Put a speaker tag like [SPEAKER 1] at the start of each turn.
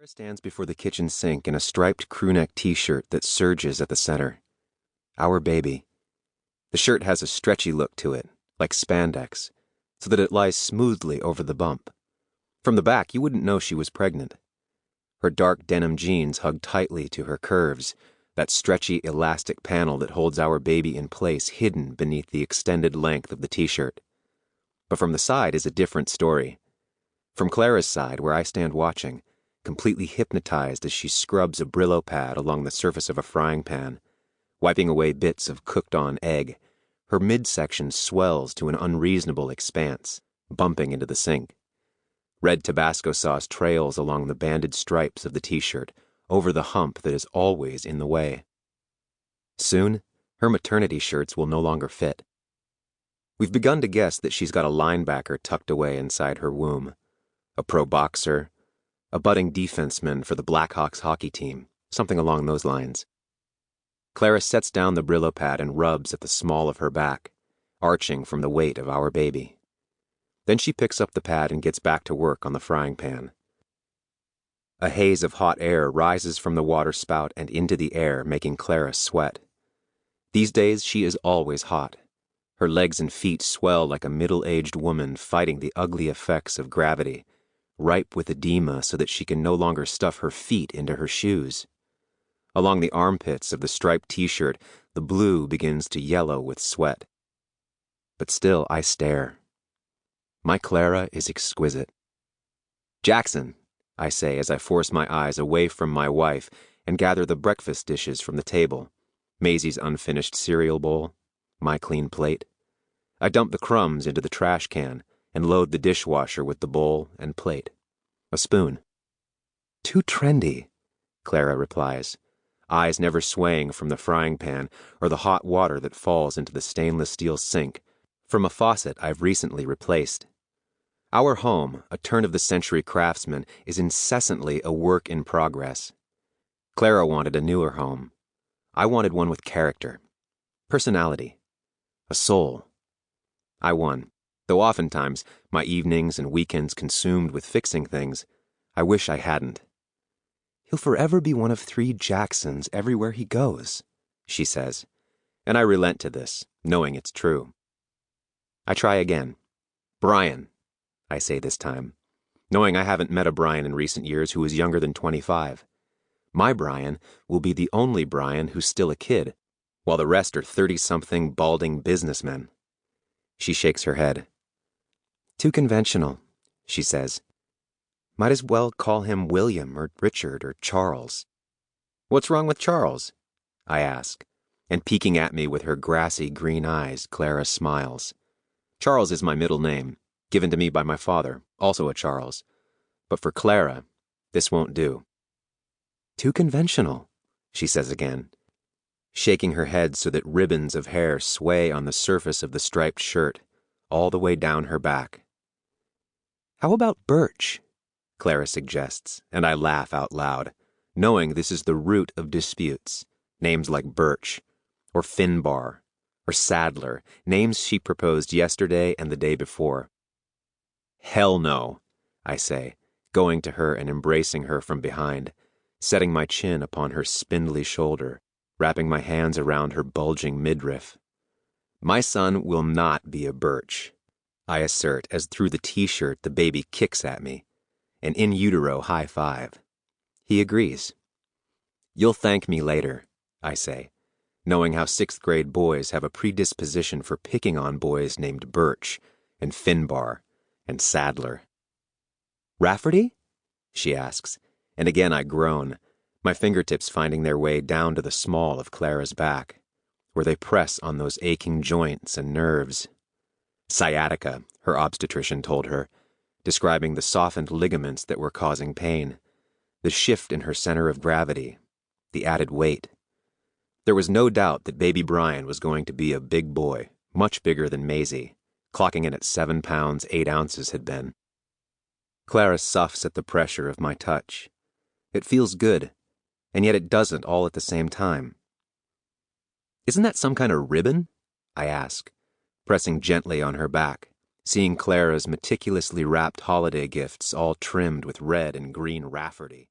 [SPEAKER 1] Clara stands before the kitchen sink in a striped crewneck t-shirt that surges at the center. Our baby. The shirt has a stretchy look to it, like spandex, so that it lies smoothly over the bump. From the back, you wouldn't know she was pregnant. Her dark denim jeans hug tightly to her curves, that stretchy elastic panel that holds our baby in place hidden beneath the extended length of the t-shirt. But from the side is a different story. From Clara's side, where I stand watching, completely hypnotized as she scrubs a Brillo pad along the surface of a frying pan, wiping away bits of cooked-on egg, her midsection swells to an unreasonable expanse, bumping into the sink. Red Tabasco sauce trails along the banded stripes of the t-shirt, over the hump that is always in the way. Soon, her maternity shirts will no longer fit. We've begun to guess that she's got a linebacker tucked away inside her womb, a pro boxer, a budding defenseman for the Blackhawks hockey team, something along those lines. Clara sets down the Brillo pad and rubs at the small of her back, arching from the weight of our baby. Then she picks up the pad and gets back to work on the frying pan. A haze of hot air rises from the water spout and into the air, making Clara sweat. These days, she is always hot. Her legs and feet swell like a middle-aged woman fighting the ugly effects of gravity, ripe with edema so that she can no longer stuff her feet into her shoes. Along the armpits of the striped t-shirt, the blue begins to yellow with sweat. But still I stare. My Clara is exquisite. "Jackson," I say as I force my eyes away from my wife and gather the breakfast dishes from the table, Maisie's unfinished cereal bowl, my clean plate. I dump the crumbs into the trash can and load the dishwasher with the bowl and plate. A spoon. "Too trendy," Clara replies, eyes never swaying from the frying pan or the hot water that falls into the stainless steel sink from a faucet I've recently replaced. Our home, a turn-of-the-century craftsman, is incessantly a work in progress. Clara wanted a newer home. I wanted one with character, personality, a soul. I won, though oftentimes, my evenings and weekends consumed with fixing things, I wish I hadn't. "He'll forever be one of 3 Jacksons everywhere he goes," she says, and I relent to this, knowing it's true. I try again. "Brian," I say this time, knowing I haven't met a Brian in recent years who is younger than 25. My Brian will be the only Brian who's still a kid, while the rest are 30-something balding businessmen. She shakes her head. "Too conventional," she says. "Might as well call him William or Richard or Charles." "What's wrong with Charles?" I ask, and peeking at me with her grassy green eyes, Clara smiles. Charles is my middle name, given to me by my father, also a Charles. But for Clara, this won't do. "Too conventional," she says again, shaking her head so that ribbons of hair sway on the surface of the striped shirt, all the way down her back. "How about Birch?" Clara suggests, and I laugh out loud, knowing this is the root of disputes, names like Birch, or Finbar, or Sadler, names she proposed yesterday and the day before. "Hell no," I say, going to her and embracing her from behind, setting my chin upon her spindly shoulder, wrapping my hands around her bulging midriff. "My son will not be a Birch," I assert as through the t-shirt the baby kicks at me, an in utero high five. He agrees. "You'll thank me later," I say, knowing how 6th grade boys have a predisposition for picking on boys named Birch and Finbar and Sadler. "Rafferty?" she asks, and again I groan, my fingertips finding their way down to the small of Clara's back, where they press on those aching joints and nerves. "Sciatica," her obstetrician told her, describing the softened ligaments that were causing pain, the shift in her center of gravity, the added weight. There was no doubt that baby Brian was going to be a big boy, much bigger than Maisie, clocking in at 7 pounds 8 ounces had been. Clara suffs at the pressure of my touch. It feels good, and yet it doesn't all at the same time. "Isn't that some kind of ribbon?" I ask, pressing gently on her back, seeing Clara's meticulously wrapped holiday gifts all trimmed with red and green Rafferty.